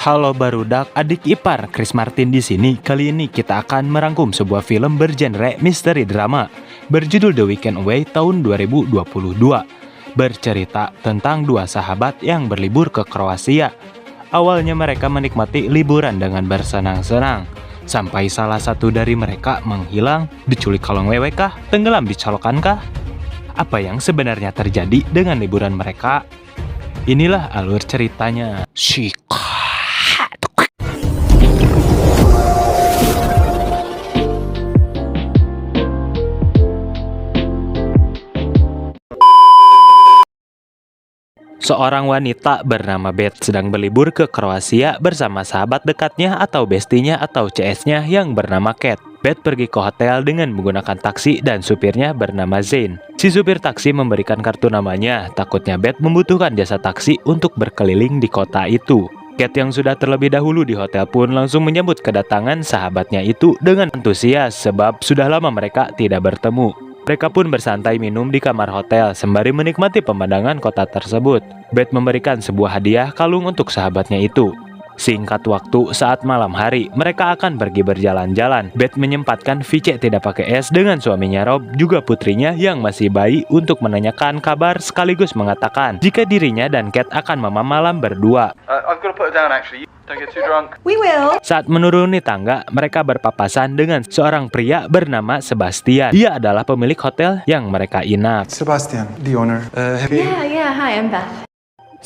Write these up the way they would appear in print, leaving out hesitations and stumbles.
Halo barudak, adik ipar Chris Martin di sini. Kali ini kita akan merangkum sebuah film bergenre misteri drama berjudul The Weekend Away tahun 2022. Bercerita tentang dua sahabat yang berlibur ke Kroasia. Awalnya mereka menikmati liburan dengan bersenang-senang, sampai salah satu dari mereka menghilang, diculik kolong wewe kah, tenggelam di colokan kah? Apa yang sebenarnya terjadi dengan liburan mereka? Inilah alur ceritanya. Seorang wanita bernama Beth sedang berlibur ke Kroasia bersama sahabat dekatnya atau bestinya atau CS-nya yang bernama Cat. Beth pergi ke hotel dengan menggunakan taksi dan supirnya bernama Zane. Si supir taksi memberikan kartu namanya, takutnya Beth membutuhkan jasa taksi untuk berkeliling di kota itu. Cat yang sudah terlebih dahulu di hotel pun langsung menyambut kedatangan sahabatnya itu dengan antusias sebab sudah lama mereka tidak bertemu. Mereka pun bersantai minum di kamar hotel sembari menikmati pemandangan kota tersebut. Beth memberikan sebuah hadiah kalung untuk sahabatnya itu. Singkat waktu, saat malam hari, mereka akan pergi berjalan-jalan. Beth menyempatkan Vice tidak pakai es dengan suaminya Rob, juga putrinya yang masih bayi untuk menanyakan kabar sekaligus mengatakan jika dirinya dan Cat akan memam malam berdua. I've got to put it down actually. Don't get too drunk. We will. Saat menuruni tangga, mereka berpapasan dengan seorang pria bernama Sebastian. Dia adalah pemilik hotel yang mereka inap. Sebastian, the owner. Yeah, hi, I'm Beth.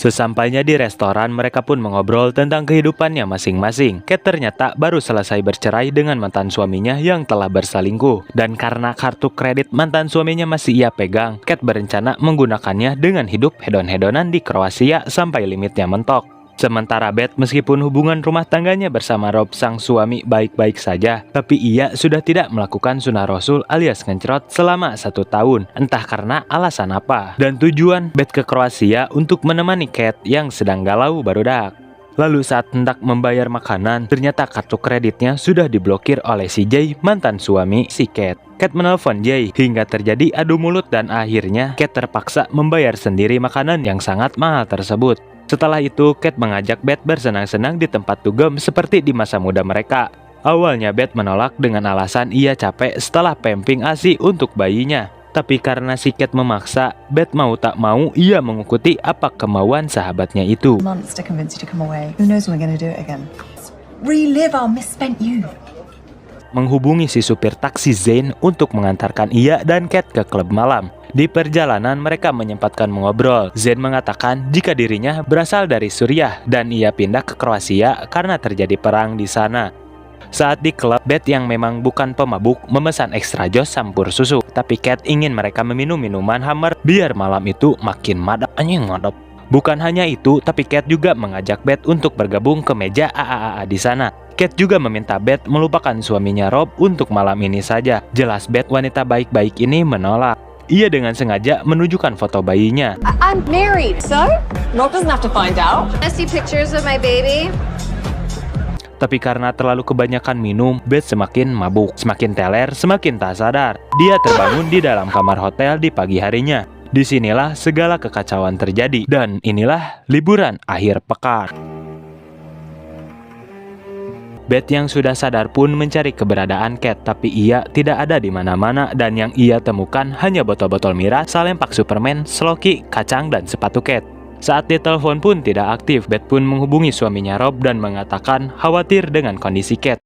Sesampainya di restoran, mereka pun mengobrol tentang kehidupannya masing-masing. Cat ternyata baru selesai bercerai dengan mantan suaminya yang telah berselingkuh. Dan karena kartu kredit mantan suaminya masih ia pegang, Cat berencana menggunakannya dengan hidup hedon-hedonan di Kroasia sampai limitnya mentok. Sementara Beth, meskipun hubungan rumah tangganya bersama Rob sang suami baik-baik saja, tapi ia sudah tidak melakukan sunah rasul alias ngencrot selama 1 tahun, entah karena alasan apa. Dan tujuan Beth ke Kroasia untuk menemani Cat yang sedang galau barudak. Lalu saat hendak membayar makanan, ternyata kartu kreditnya sudah diblokir oleh si Jay, mantan suami si Cat. Cat menelpon Jay hingga terjadi adu mulut dan akhirnya Cat terpaksa membayar sendiri makanan yang sangat mahal tersebut. Setelah itu, Cat mengajak Beth bersenang-senang di tempat dugem seperti di masa muda mereka. Awalnya Beth menolak dengan alasan ia capek setelah pemping ASI untuk bayinya. Tapi karena si Cat memaksa, Beth mau tak mau ia mengikuti apa kemauan sahabatnya itu. Months to convince you to come away. Who knows when we're gonna do it again? Relive our misspent youth. Menghubungi si supir taksi Zane untuk mengantarkan ia dan Cat ke klub malam. Di perjalanan mereka menyempatkan mengobrol. Zane mengatakan jika dirinya berasal dari Suriah dan ia pindah ke Kroasia karena terjadi perang di sana. Saat di klub, Beth yang memang bukan pemabuk memesan extra jos campur susu, tapi Cat ingin mereka meminum minuman Hammer biar malam itu makin madap. Bukan hanya itu, tapi Cat juga mengajak Beth untuk bergabung ke meja AAA di sana. Cat juga meminta Beth melupakan suaminya Rob untuk malam ini saja. Jelas Beth, wanita baik-baik ini, menolak. Ia dengan sengaja menunjukkan foto bayinya. I'm married, so Rob doesn't have to find out. I see pictures of my baby. Tapi karena terlalu kebanyakan minum, Beth semakin mabuk. Semakin teler, semakin tak sadar. Dia terbangun di dalam kamar hotel di pagi harinya. Disinilah segala kekacauan terjadi. Dan inilah liburan akhir pekan. Beth yang sudah sadar pun mencari keberadaan Cat, tapi ia tidak ada di mana-mana dan yang ia temukan hanya botol-botol miras, salempak Superman, Sloki, kacang, dan sepatu Cat. Saat ditelepon pun tidak aktif, Beth pun menghubungi suaminya Rob dan mengatakan khawatir dengan kondisi Cat.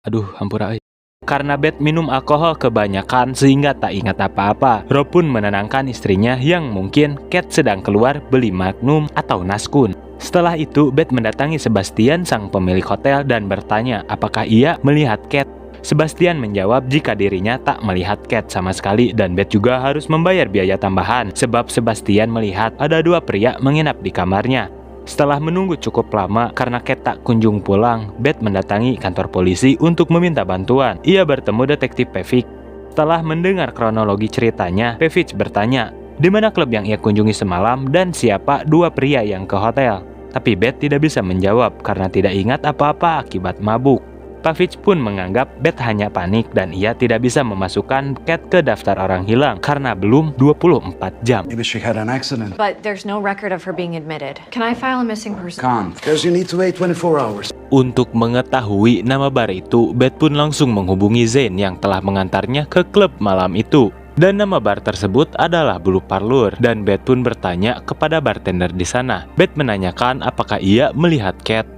Aduh, hampura. Karena Beth minum alkohol kebanyakan sehingga tak ingat apa-apa. Rob pun menenangkan istrinya yang mungkin Cat sedang keluar beli Magnum atau Naskun. Setelah itu, Beth mendatangi Sebastian sang pemilik hotel dan bertanya apakah ia melihat Cat. Sebastian menjawab jika dirinya tak melihat Cat sama sekali dan Beth juga harus membayar biaya tambahan sebab Sebastian melihat ada 2 pria menginap di kamarnya. Setelah menunggu cukup lama karena Cat tak kunjung pulang, Beth mendatangi kantor polisi untuk meminta bantuan. Ia bertemu detektif Pevic. Setelah mendengar kronologi ceritanya, Pevic bertanya, di mana klub yang ia kunjungi semalam dan siapa 2 pria yang ke hotel. Tapi Beth tidak bisa menjawab karena tidak ingat apa-apa akibat mabuk. Pavich pun menganggap Beth hanya panik dan ia tidak bisa memasukkan Cat ke daftar orang hilang karena belum 24 jam. Maybe she had an accident. But there's no record of her being admitted. Can I file a missing person? Can't, because you need to wait 24 hours. Untuk mengetahui nama bar itu, Beth pun langsung menghubungi Zane yang telah mengantarnya ke klub malam itu. Dan nama bar tersebut adalah Blue Parlour, dan Beth pun bertanya kepada bartender di sana. Beth menanyakan apakah ia melihat Cat.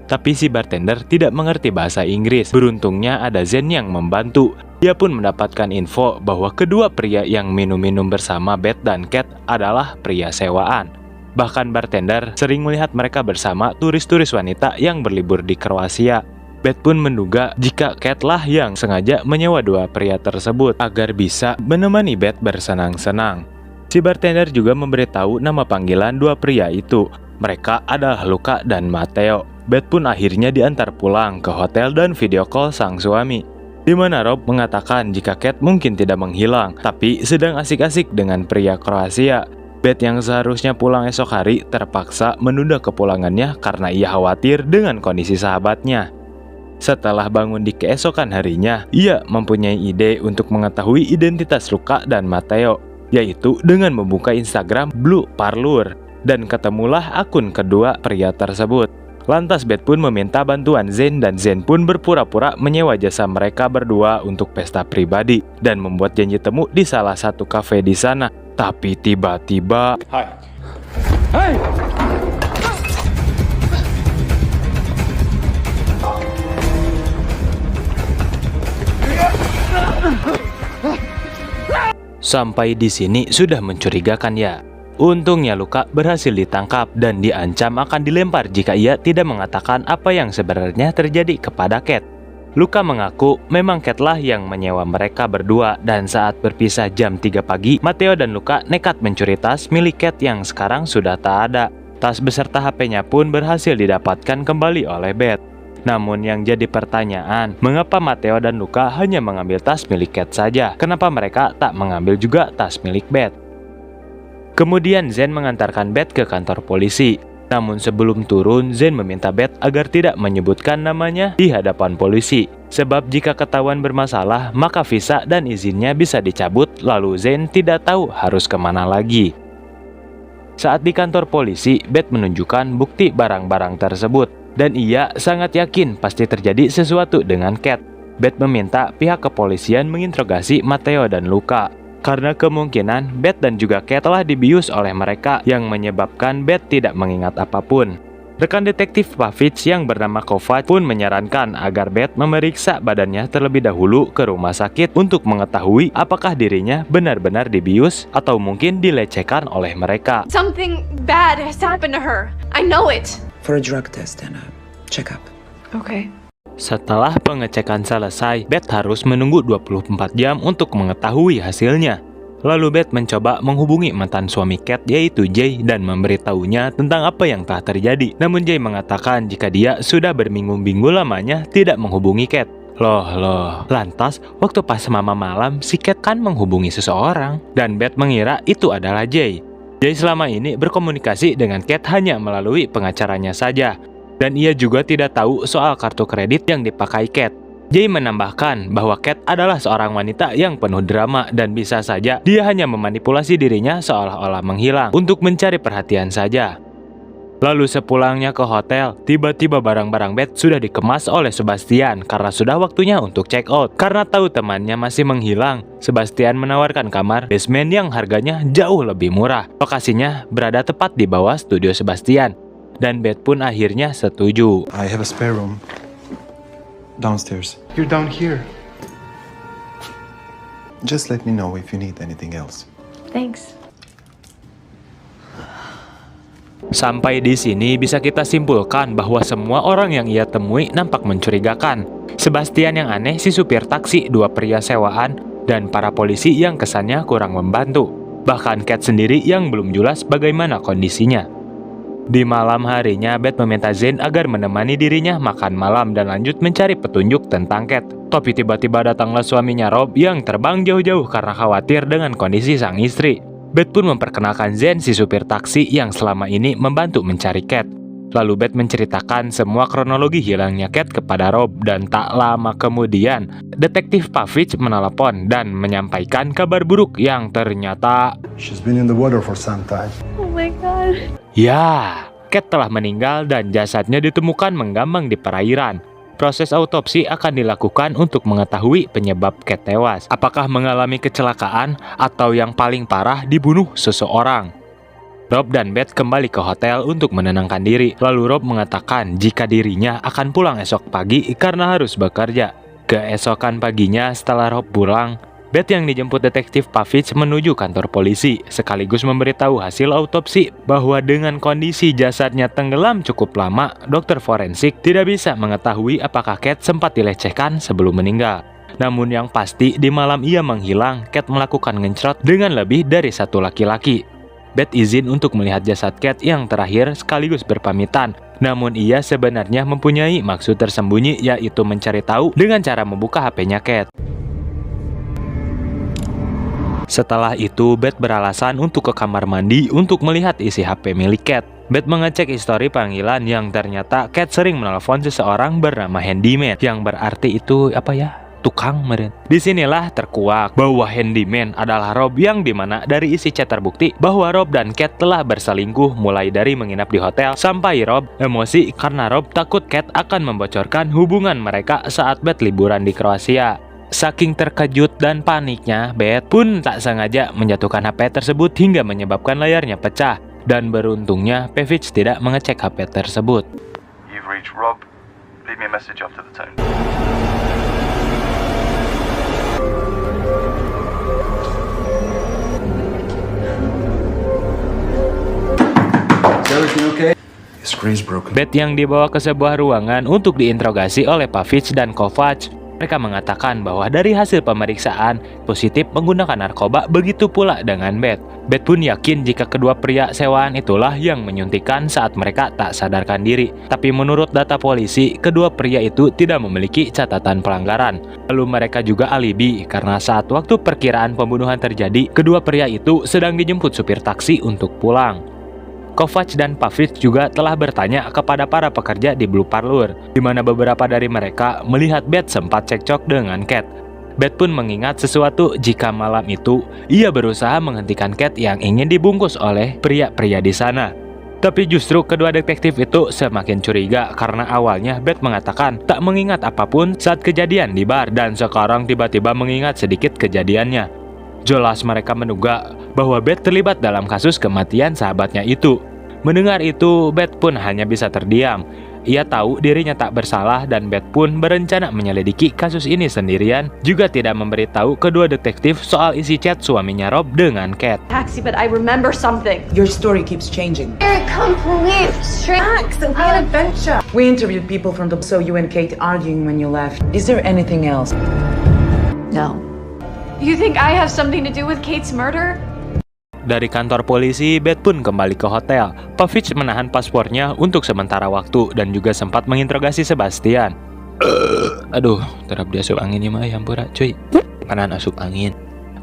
Tapi si bartender tidak mengerti bahasa Inggris. Beruntungnya ada Zane yang membantu. Dia pun mendapatkan info bahwa kedua pria yang minum-minum bersama Beth dan Cat adalah pria sewaan. Bahkan bartender sering melihat mereka bersama turis-turis wanita yang berlibur di Kroasia. Beth pun menduga jika Cat lah yang sengaja menyewa dua pria tersebut agar bisa menemani Beth bersenang-senang. Si bartender juga memberitahu nama panggilan dua pria itu. Mereka adalah Luca dan Matteo. Beth pun akhirnya diantar pulang ke hotel dan video call sang suami, di mana Rob mengatakan jika Cat mungkin tidak menghilang, tapi sedang asik-asik dengan pria Kroasia. Beth yang seharusnya pulang esok hari terpaksa menunda kepulangannya karena ia khawatir dengan kondisi sahabatnya. Setelah bangun di keesokan harinya, ia mempunyai ide untuk mengetahui identitas Luca dan Matteo, yaitu dengan membuka Instagram Blue Parlour, dan ketemulah akun kedua pria tersebut. Lantas Beth pun meminta bantuan Zane dan Zane pun berpura-pura menyewa jasa mereka berdua untuk pesta pribadi dan membuat janji temu di salah satu kafe di sana. Tapi tiba-tiba sampai di sini sudah mencurigakan ya. Untungnya Luca berhasil ditangkap dan diancam akan dilempar jika ia tidak mengatakan apa yang sebenarnya terjadi kepada Cat. Luca mengaku memang Cat lah yang menyewa mereka berdua, dan saat berpisah jam 3 pagi, Matteo dan Luca nekat mencuri tas milik Cat yang sekarang sudah tak ada. Tas beserta HP-nya pun berhasil didapatkan kembali oleh Beth. Namun yang jadi pertanyaan, mengapa Matteo dan Luca hanya mengambil tas milik Cat saja? Kenapa mereka tak mengambil juga tas milik Beth? Kemudian Zane mengantarkan Beth ke kantor polisi. Namun sebelum turun, Zane meminta Beth agar tidak menyebutkan namanya di hadapan polisi. Sebab jika ketahuan bermasalah, maka visa dan izinnya bisa dicabut, lalu Zane tidak tahu harus kemana lagi. Saat di kantor polisi, Beth menunjukkan bukti barang-barang tersebut. Dan ia sangat yakin pasti terjadi sesuatu dengan Cat. Beth meminta pihak kepolisian menginterogasi Matteo dan Luca, karena kemungkinan Beth dan juga Cat telah dibius oleh mereka yang menyebabkan Beth tidak mengingat apapun. Rekan detektif Pavich yang bernama Kovac pun menyarankan agar Beth memeriksa badannya terlebih dahulu ke rumah sakit untuk mengetahui apakah dirinya benar-benar dibius atau mungkin dilecehkan oleh mereka. Something bad has happened to her. I know it. For a drug test and a checkup. Okay. Setelah pengecekan selesai, Beth harus menunggu 24 jam untuk mengetahui hasilnya. Lalu Beth mencoba menghubungi mantan suami Cat yaitu Jay dan memberitahunya tentang apa yang telah terjadi. Namun Jay mengatakan jika dia sudah berminggu-minggu lamanya tidak menghubungi Cat. Loh, lantas waktu pas malam si Cat kan menghubungi seseorang, dan Beth mengira itu adalah Jay. Jay selama ini berkomunikasi dengan Cat hanya melalui pengacaranya saja. Dan ia juga tidak tahu soal kartu kredit yang dipakai Cat. Jay menambahkan bahwa Cat adalah seorang wanita yang penuh drama dan bisa saja dia hanya memanipulasi dirinya seolah-olah menghilang untuk mencari perhatian saja. Lalu sepulangnya ke hotel, tiba-tiba barang-barang Beth sudah dikemas oleh Sebastian karena sudah waktunya untuk check out. Karena tahu temannya masih menghilang, Sebastian menawarkan kamar basement yang harganya jauh lebih murah. Lokasinya berada tepat di bawah studio Sebastian. Dan Beth pun akhirnya setuju. I have a spare room downstairs. You're down here. Just let me know if you need anything else. Thanks. Sampai di sini bisa kita simpulkan bahwa semua orang yang ia temui nampak mencurigakan. Sebastian yang aneh, si supir taksi, dua pria sewaan, dan para polisi yang kesannya kurang membantu. Bahkan Cat sendiri yang belum jelas bagaimana kondisinya. Di malam harinya, Beth meminta Zane agar menemani dirinya makan malam dan lanjut mencari petunjuk tentang Cat. Tapi tiba-tiba datanglah suaminya Rob yang terbang jauh-jauh karena khawatir dengan kondisi sang istri. Beth pun memperkenalkan Zane si supir taksi yang selama ini membantu mencari Cat. Lalu Beth menceritakan semua kronologi hilangnya Kate kepada Rob dan tak lama kemudian Detektif Pavich menelepon dan menyampaikan kabar buruk yang ternyata She's been in the water for some time. ya, Kate telah meninggal dan jasadnya ditemukan mengambang di perairan. Proses autopsi akan dilakukan untuk mengetahui penyebab Kate tewas. Apakah mengalami kecelakaan atau yang paling parah dibunuh seseorang? Rob dan Beth kembali ke hotel untuk menenangkan diri. Lalu Rob mengatakan jika dirinya akan pulang esok pagi karena harus bekerja. Keesokan paginya setelah Rob pulang, Beth yang dijemput detektif Pavich menuju kantor polisi, sekaligus memberitahu hasil autopsi bahwa dengan kondisi jasadnya tenggelam cukup lama, dokter forensik tidak bisa mengetahui apakah Kate sempat dilecehkan sebelum meninggal. Namun yang pasti di malam ia menghilang, Kate melakukan ngencrot dengan lebih dari satu laki-laki. Beth izin untuk melihat jasad Kate yang terakhir sekaligus berpamitan. Namun ia sebenarnya mempunyai maksud tersembunyi, yaitu mencari tahu dengan cara membuka HP-nya Kate. Setelah itu, Beth beralasan untuk ke kamar mandi untuk melihat isi HP milik Kate. Beth mengecek histori panggilan yang ternyata Kate sering menelpon seseorang bernama Handyman, yang berarti itu apa ya? Tukang meren. Disinilah terkuak bahwa Handyman adalah Rob, yang dimana dari isi chat terbukti bahwa Rob dan Kate telah berselingkuh mulai dari menginap di hotel sampai Rob emosi karena Rob takut Kate akan membocorkan hubungan mereka saat Beth liburan di Kroasia. Saking terkejut dan paniknya, Beth pun tak sengaja menjatuhkan HP tersebut hingga menyebabkan layarnya pecah. Dan beruntungnya Pavich tidak mengecek HP tersebut. You've reached Rob. Leave me a message after the tone. Is everything okay? The screen's broken. Beth yang dibawa ke sebuah ruangan untuk diinterogasi oleh Pavich dan Kovac. Mereka mengatakan bahwa dari hasil pemeriksaan positif menggunakan narkoba, begitu pula dengan Beth. Beth pun yakin jika kedua pria sewaan itulah yang menyuntikkan saat mereka tak sadarkan diri. Tapi menurut data polisi, kedua pria itu tidak memiliki catatan pelanggaran. Lalu mereka juga alibi karena saat waktu perkiraan pembunuhan terjadi, kedua pria itu sedang dijemput supir taksi untuk pulang. Kovac dan Pavich juga telah bertanya kepada para pekerja di Blue Parlour, di mana beberapa dari mereka melihat Beth sempat cekcok dengan Kate. Beth pun mengingat sesuatu jika malam itu ia berusaha menghentikan Kate yang ingin dibungkus oleh pria-pria di sana. Tapi justru kedua detektif itu semakin curiga karena awalnya Beth mengatakan tak mengingat apapun saat kejadian di bar dan sekarang tiba-tiba mengingat sedikit kejadiannya. Jelas mereka menduga bahwa Beth terlibat dalam kasus kematian sahabatnya itu. Mendengar itu, Beth pun hanya bisa terdiam. Ia tahu dirinya tak bersalah dan Beth pun berencana menyelidiki kasus ini sendirian, juga tidak memberitahu kedua detektif soal isi chat suaminya Rob dengan Kate. Taxi, but I remember something. Your story keeps changing. Here come police. Straight and an adventure. We interviewed people from the so you and Kate arguing when you left. Is there anything else? No. You think I have something to do with Kate's murder? Dari kantor polisi, Beth pun kembali ke hotel. Pavich menahan paspornya untuk sementara waktu dan juga sempat menginterogasi Sebastian. Aduh, terap dia asup angin ya mah, hampura cuy. Panan asup angin.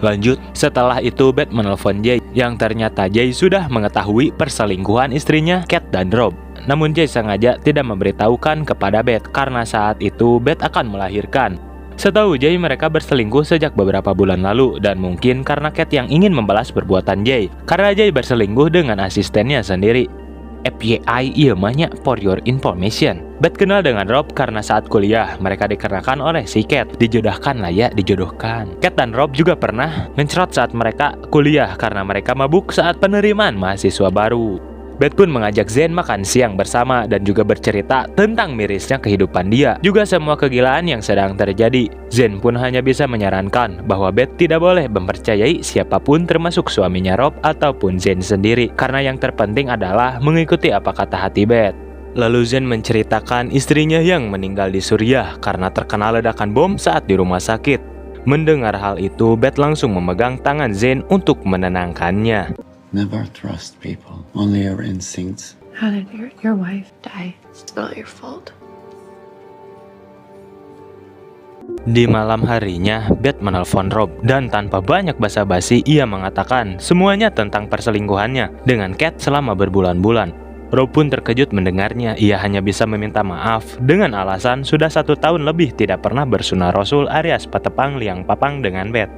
Lanjut, setelah itu Beth menelpon Jay, yang ternyata Jay sudah mengetahui perselingkuhan istrinya Kate dan Rob. Namun Jay sengaja tidak memberitahukan kepada Beth karena saat itu Beth akan melahirkan. Setahu Jay, mereka berselingkuh sejak beberapa bulan lalu dan mungkin karena Kate yang ingin membalas perbuatan Jay, karena Jay berselingkuh dengan asistennya sendiri. FYI, iya mahnya for your information. Beth kenal dengan Rob karena saat kuliah mereka dikerahkan oleh si Kate. Dijodohkan lah ya, dijodohkan. Kate dan Rob juga pernah ngecerot saat mereka kuliah karena mereka mabuk saat penerimaan mahasiswa baru. Beth pun mengajak Zen makan siang bersama dan juga bercerita tentang mirisnya kehidupan dia, juga semua kegilaan yang sedang terjadi. Zen pun hanya bisa menyarankan bahwa Beth tidak boleh mempercayai siapapun termasuk suaminya Rob ataupun Zen sendiri, karena yang terpenting adalah mengikuti apa kata hati Beth. Lalu Zen menceritakan istrinya yang meninggal di Suriah karena terkena ledakan bom saat di rumah sakit. Mendengar hal itu, Beth langsung memegang tangan Zen untuk menenangkannya. Never trust people, only your instincts. How did your wife die? It's not your fault. Di malam harinya, Beth menelpon Rob dan tanpa banyak basa-basi ia mengatakan semuanya tentang perselingkuhannya dengan Kate selama berbulan-bulan. Rob pun terkejut mendengarnya. Ia hanya bisa meminta maaf dengan alasan sudah 1 tahun lebih tidak pernah bersunah rasul alias patepang liang papang dengan Beth.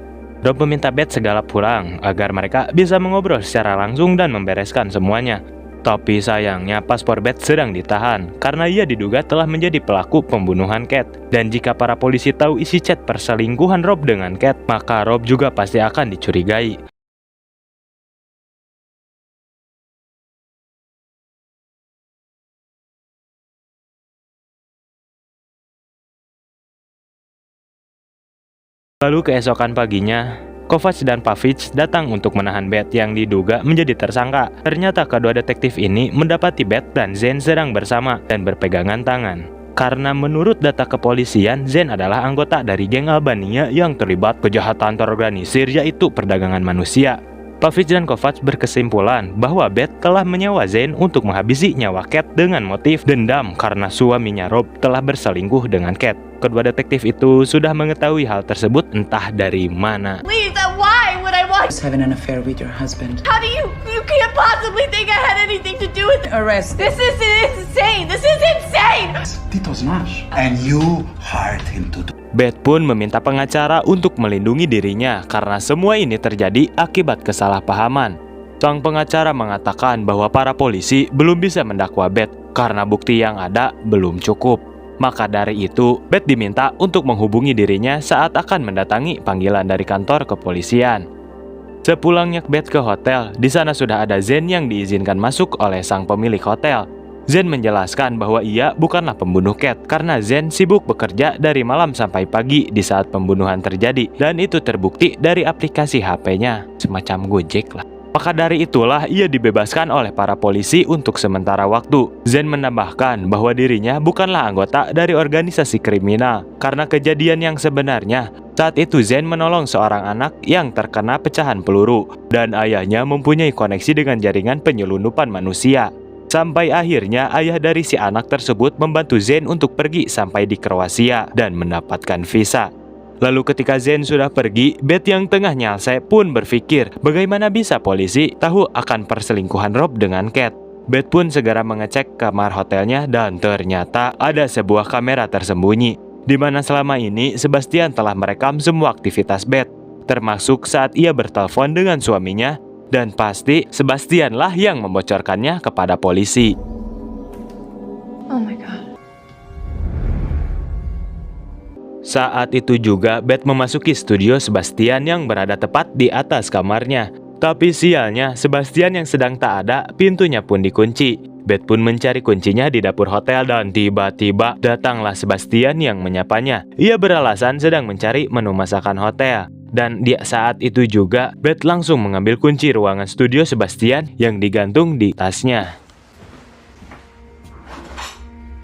Rob meminta Beth segala pulang agar mereka bisa mengobrol secara langsung dan membereskan semuanya. Tapi sayangnya paspor Beth sedang ditahan karena ia diduga telah menjadi pelaku pembunuhan Cat. Dan jika para polisi tahu isi chat perselingkuhan Rob dengan Cat, maka Rob juga pasti akan dicurigai. Lalu keesokan paginya, Kovac dan Pavic datang untuk menahan Beth yang diduga menjadi tersangka. Ternyata kedua detektif ini mendapati Beth dan Zane sedang bersama dan berpegangan tangan. Karena menurut data kepolisian, Zane adalah anggota dari geng Albania yang terlibat kejahatan terorganisir yaitu perdagangan manusia. Pavic dan Kovac berkesimpulan bahwa Beth telah menyewa Zane untuk menghabisi nyawa Cat dengan motif dendam karena suaminya Rob telah berselingkuh dengan Cat. Kedua detektif itu sudah mengetahui hal tersebut entah dari mana. Please, why would I want? Just having an affair with your husband. How do you can't possibly think I had anything to do with it? Arrest. This is insane. This is insane. Tito Smash. And you hired him to do. Beth pun meminta pengacara untuk melindungi dirinya karena semua ini terjadi akibat kesalahpahaman. Sang pengacara mengatakan bahwa para polisi belum bisa mendakwa Beth karena bukti yang ada belum cukup. Maka dari itu, Beth diminta untuk menghubungi dirinya saat akan mendatangi panggilan dari kantor kepolisian. Sepulangnya Beth ke hotel, di sana sudah ada Zane yang diizinkan masuk oleh sang pemilik hotel. Zane menjelaskan bahwa ia bukanlah pembunuh Cat karena Zane sibuk bekerja dari malam sampai pagi di saat pembunuhan terjadi dan itu terbukti dari aplikasi HP-nya, semacam Gojek lah. Maka dari itulah ia dibebaskan oleh para polisi untuk sementara waktu. Zane menambahkan bahwa dirinya bukanlah anggota dari organisasi kriminal karena kejadian yang sebenarnya. Saat itu Zane menolong seorang anak yang terkena pecahan peluru dan ayahnya mempunyai koneksi dengan jaringan penyelundupan manusia. Sampai akhirnya ayah dari si anak tersebut membantu Zane untuk pergi sampai di Kroasia dan mendapatkan visa. Lalu ketika Zane sudah pergi, Beth yang tengah nyalse pun berpikir bagaimana bisa polisi tahu akan perselingkuhan Rob dengan Cat. Beth pun segera mengecek kamar hotelnya dan ternyata ada sebuah kamera tersembunyi di mana selama ini Sebastian telah merekam semua aktivitas Beth, termasuk saat ia bertelepon dengan suaminya. Dan pasti Sebastian lah yang membocorkannya kepada polisi. Oh my god. Saat itu juga Beth memasuki studio Sebastian yang berada tepat di atas kamarnya. Tapi sialnya Sebastian yang sedang tak ada, pintunya pun dikunci. Beth pun mencari kuncinya di dapur hotel dan tiba-tiba datanglah Sebastian yang menyapanya. Ia beralasan sedang mencari menu masakan hotel. Dan di saat itu juga Beth langsung mengambil kunci ruangan studio Sebastian yang digantung di tasnya.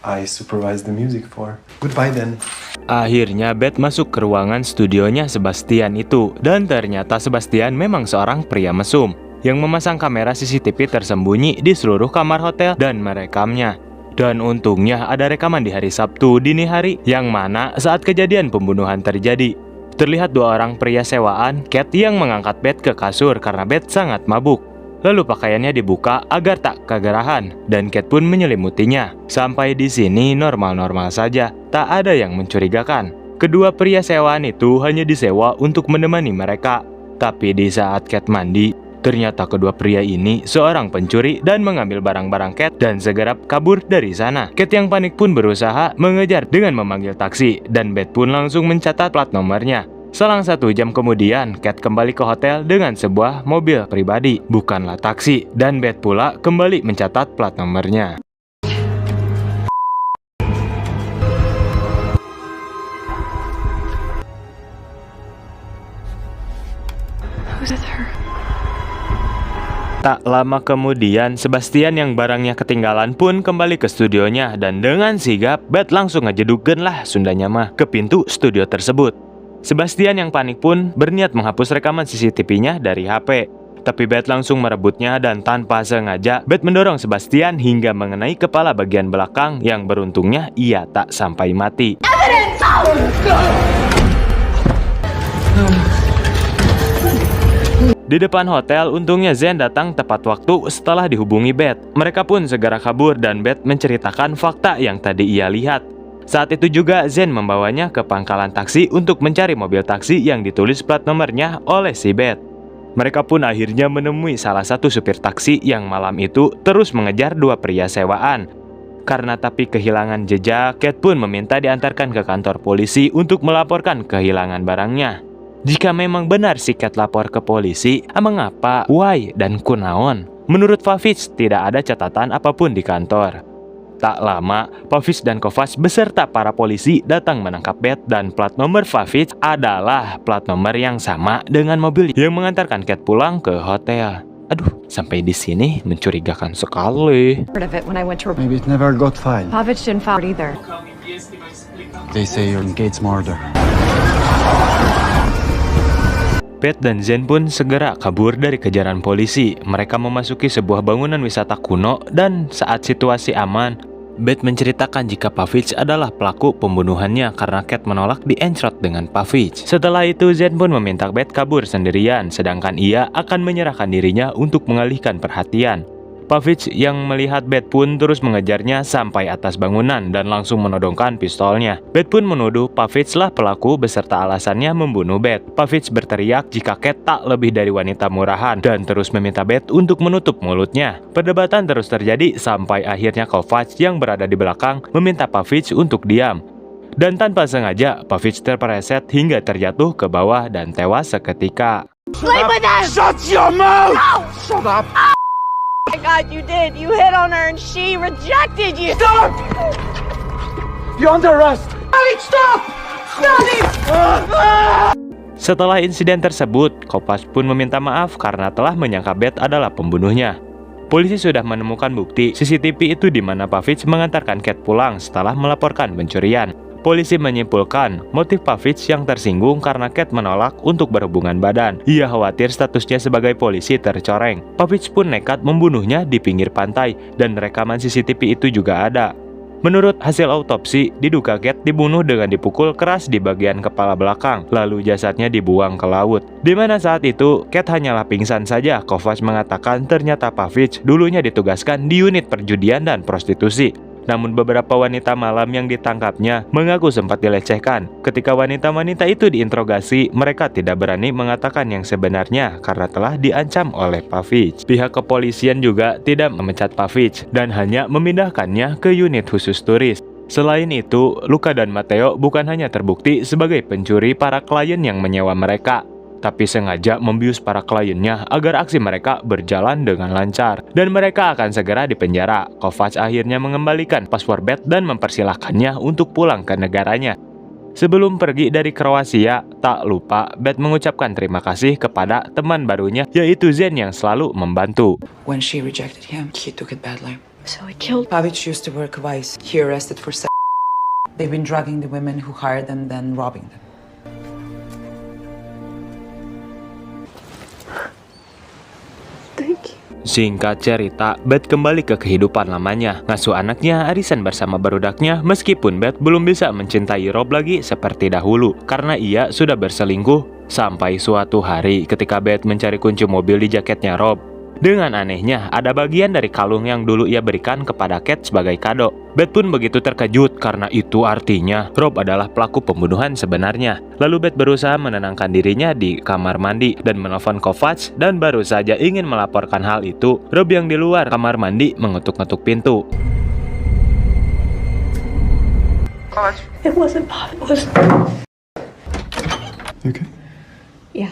I supervise the music for. Goodbye then. Akhirnya Beth masuk ke ruangan studionya Sebastian itu. Dan ternyata Sebastian memang seorang pria mesum yang memasang kamera CCTV tersembunyi di seluruh kamar hotel dan merekamnya. Dan untungnya ada rekaman di hari Sabtu dini hari yang mana saat kejadian pembunuhan terjadi. Terlihat dua orang pria sewaan, Cat yang mengangkat Beth ke kasur karena Beth sangat mabuk. Lalu pakaiannya dibuka agar tak kegerahan dan Cat pun menyelimutinya. Sampai di sini normal-normal saja, tak ada yang mencurigakan. Kedua pria sewaan itu hanya disewa untuk menemani mereka. Tapi di saat Cat mandi, ternyata kedua pria ini seorang pencuri dan mengambil barang-barang Cat dan segera kabur dari sana. Cat yang panik pun berusaha mengejar dengan memanggil taksi dan Beth pun langsung mencatat plat nomornya. Selang 1 jam kemudian, Cat kembali ke hotel dengan sebuah mobil pribadi, bukanlah taksi, dan Beth pula kembali mencatat plat nomornya. Who's with her? Tak lama kemudian, Sebastian yang barangnya ketinggalan pun kembali ke studionya dan dengan sigap, Beth langsung ngejedukeun lah Sundanya mah ke pintu studio tersebut. Sebastian yang panik pun berniat menghapus rekaman CCTV-nya dari HP. Tapi Beth langsung merebutnya dan tanpa sengaja, Beth mendorong Sebastian hingga mengenai kepala bagian belakang yang beruntungnya ia tak sampai mati. Di depan hotel, untungnya Zen datang tepat waktu setelah dihubungi Beth. Mereka pun segera kabur dan Beth menceritakan fakta yang tadi ia lihat. Saat itu juga Zen membawanya ke pangkalan taksi untuk mencari mobil taksi yang ditulis plat nomornya oleh si Beth. Mereka pun akhirnya menemui salah satu supir taksi yang malam itu terus mengejar dua pria sewaan. Karena tapi kehilangan jejak, Kate pun meminta diantarkan ke kantor polisi untuk melaporkan kehilangan barangnya. Jika memang benar si Kate lapor ke polisi, mengapa, why, dan kunaon? Menurut Pavich, tidak ada catatan apapun di kantor. Tak lama, Pavich dan Kovacs beserta para polisi datang menangkap Beth dan plat nomor Pavich adalah plat nomor yang sama dengan mobil yang mengantarkan Kate pulang ke hotel. Aduh, sampai di sini mencurigakan sekali. Heard of it when I went to. Maybe it never got filed. Pavich didn't file it either. They say you're in Kate's murder. Beth dan Zen pun segera kabur dari kejaran polisi. Mereka memasuki sebuah bangunan wisata kuno dan saat situasi aman, Beth menceritakan jika Pavich adalah pelaku pembunuhannya karena Kate menolak diencrot dengan Pavich. Setelah itu Zen pun meminta Beth kabur sendirian, sedangkan ia akan menyerahkan dirinya untuk mengalihkan perhatian. Pavich yang melihat Beth pun terus mengejarnya sampai atas bangunan dan langsung menodongkan pistolnya. Beth pun menuduh Pavich lah pelaku beserta alasannya membunuh Beth. Pavich berteriak jika Kate tak lebih dari wanita murahan dan terus meminta Beth untuk menutup mulutnya. Perdebatan terus terjadi sampai akhirnya Kovacs yang berada di belakang meminta Pavich untuk diam. Dan tanpa sengaja, Pavich terpeleset hingga terjatuh ke bawah dan tewas seketika. Sleep with them! Shut your mouth! No! Shut up! Oh my God, you did. You hit on her and she rejected you. Stop! You're under arrest! Stop! Stop it! Setelah insiden tersebut, Kovacs pun meminta maaf karena telah menyangka Beth adalah pembunuhnya. Polisi sudah menemukan bukti CCTV itu di mana Pavich mengantarkan Kate pulang setelah melaporkan pencurian. Polisi menyimpulkan motif Pavich yang tersinggung karena Kate menolak untuk berhubungan badan. Ia khawatir statusnya sebagai polisi tercoreng. Pavich pun nekat membunuhnya di pinggir pantai dan rekaman CCTV itu juga ada. Menurut hasil autopsi, diduga Kate dibunuh dengan dipukul keras di bagian kepala belakang, lalu jasadnya dibuang ke laut. Di mana saat itu, Kate hanyalah pingsan saja. Kovacs mengatakan ternyata Pavich dulunya ditugaskan di unit perjudian dan prostitusi. Namun beberapa wanita malam yang ditangkapnya mengaku sempat dilecehkan. Ketika wanita-wanita itu diinterogasi, mereka tidak berani mengatakan yang sebenarnya karena telah diancam oleh Pavich. Pihak kepolisian juga tidak memecat Pavich dan hanya memindahkannya ke unit khusus turis. Selain itu, Luca dan Matteo bukan hanya terbukti sebagai pencuri para klien yang menyewa mereka, tapi sengaja membius para kliennya agar aksi mereka berjalan dengan lancar. Dan mereka akan segera dipenjara. Kovacs akhirnya mengembalikan paspor Beth dan mempersilahkannya untuk pulang ke negaranya. Sebelum pergi dari Kroasia, tak lupa Beth mengucapkan terima kasih kepada teman barunya, yaitu Zen yang selalu membantu. When she rejected him, he took it badly. So he killed. Pavich used to work Vice. He arrested for sex. They've been drugging the women who hired them, then robbing them. Singkat cerita, Beth kembali ke kehidupan lamanya, ngasuh anaknya, arisan bersama barudaknya, meskipun Beth belum bisa mencintai Rob lagi seperti dahulu, karena ia sudah berselingkuh. Sampai suatu hari ketika Beth mencari kunci mobil di jaketnya Rob. Dengan anehnya, ada bagian dari kalung yang dulu ia berikan kepada Kate sebagai kado. Beth pun begitu terkejut karena itu artinya Rob adalah pelaku pembunuhan sebenarnya. Lalu Beth berusaha menenangkan dirinya di kamar mandi dan menelpon Kovacs, dan baru saja ingin melaporkan hal itu, Rob yang di luar kamar mandi mengetuk-ngetuk pintu. It wasn't Pop, it was... Okay. Yeah.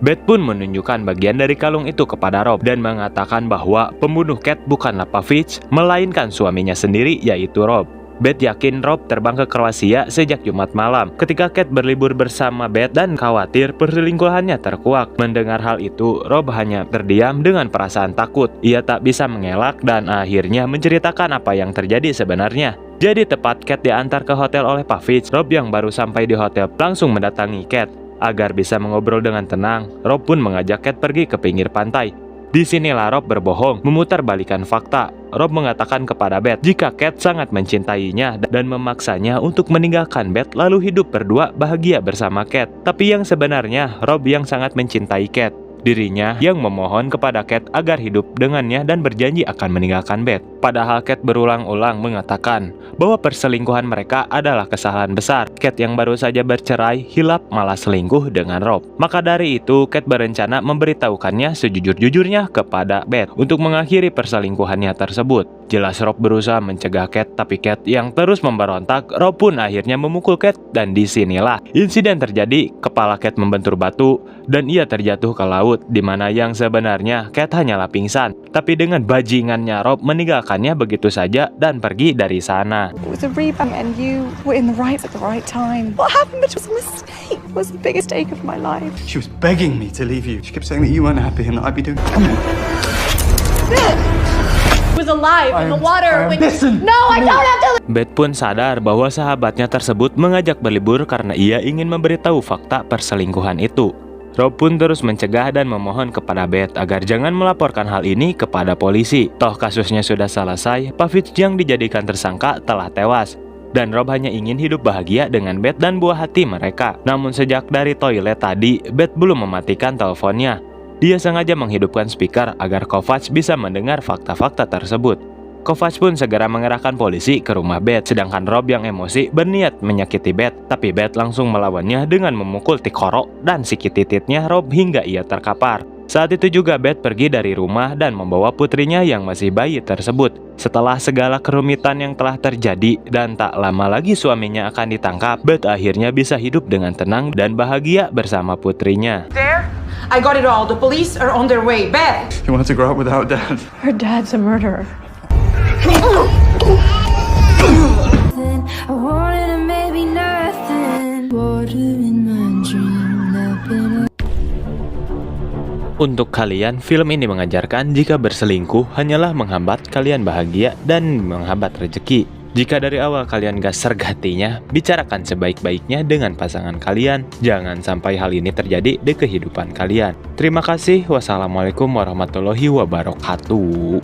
Beth pun menunjukkan bagian dari kalung itu kepada Rob dan mengatakan bahwa pembunuh Kate bukanlah Pavich, melainkan suaminya sendiri, yaitu Rob. Beth yakin Rob terbang ke Kroasia sejak Jumat malam ketika Kate berlibur bersama Beth dan khawatir perselingkuhannya terkuak. Mendengar hal itu, Rob hanya terdiam dengan perasaan takut. Ia tak bisa mengelak dan akhirnya menceritakan apa yang terjadi sebenarnya. Jadi tepat Kate diantar ke hotel oleh Pavich, Rob yang baru sampai di hotel langsung mendatangi Kate. Agar bisa mengobrol dengan tenang, Rob pun mengajak Kate pergi ke pinggir pantai. Disinilah Rob berbohong, memutarbalikkan fakta. Rob mengatakan kepada Beth jika Kate sangat mencintainya dan memaksanya untuk meninggalkan Beth lalu hidup berdua bahagia bersama Kate. Tapi yang sebenarnya, Rob yang sangat mencintai Kate. Dirinya yang memohon kepada Cat agar hidup dengannya dan berjanji akan meninggalkan Beth. Padahal Cat berulang-ulang mengatakan bahwa perselingkuhan mereka adalah kesalahan besar. Cat yang baru saja bercerai hilap malah selingkuh dengan Rob. Maka dari itu Cat berencana memberitahukannya sejujur-jujurnya kepada Beth untuk mengakhiri perselingkuhannya tersebut. Jelas Rob berusaha mencegah Cat, tapi Cat yang terus memberontak. Rob pun akhirnya memukul Cat dan disinilah insiden terjadi. Kepala Cat membentur batu dan ia terjatuh ke laut, di mana yang sebenarnya Cat hanyalah pingsan. Tapi dengan bajingannya Rob meninggalkannya begitu saja dan pergi dari sana. It was a rebound and you were in the right at the right time. What happened was a mistake. It was the biggest mistake of my life. She was begging me to leave you. She kept saying that you weren't happy and that I'd be doing. Was alive in the water when Listen. No, I don't have to. Beth pun sadar bahwa sahabatnya tersebut mengajak berlibur karena ia ingin memberitahu fakta perselingkuhan itu. Rob pun terus mencegah dan memohon kepada Beth agar jangan melaporkan hal ini kepada polisi. Toh kasusnya sudah selesai, Pavic yang dijadikan tersangka telah tewas. Dan Rob hanya ingin hidup bahagia dengan Beth dan buah hati mereka. Namun sejak dari toilet tadi, Beth belum mematikan teleponnya. Dia sengaja menghidupkan speaker agar Kovac bisa mendengar fakta-fakta tersebut. Kovac pun segera mengerahkan polisi ke rumah Beth, sedangkan Rob yang emosi berniat menyakiti Beth, tapi Beth langsung melawannya dengan memukul Tikoro dan sikit tititnya Rob hingga ia terkapar. Saat itu juga Beth pergi dari rumah dan membawa putrinya yang masih bayi tersebut. Setelah segala kerumitan yang telah terjadi dan tak lama lagi suaminya akan ditangkap, Beth akhirnya bisa hidup dengan tenang dan bahagia bersama putrinya. There? I got it all. The police are on their way. Beth! You wanted to grow up without Dad. Her dad's a murderer. I wanted to maybe nothing. Water in my dream. Untuk kalian, film ini mengajarkan jika berselingkuh hanyalah menghambat kalian bahagia dan menghambat rezeki. Jika dari awal kalian gak sergatinya, bicarakan sebaik-baiknya dengan pasangan kalian. Jangan sampai hal ini terjadi di kehidupan kalian. Terima kasih. Wassalamualaikum warahmatullahi wabarakatuh.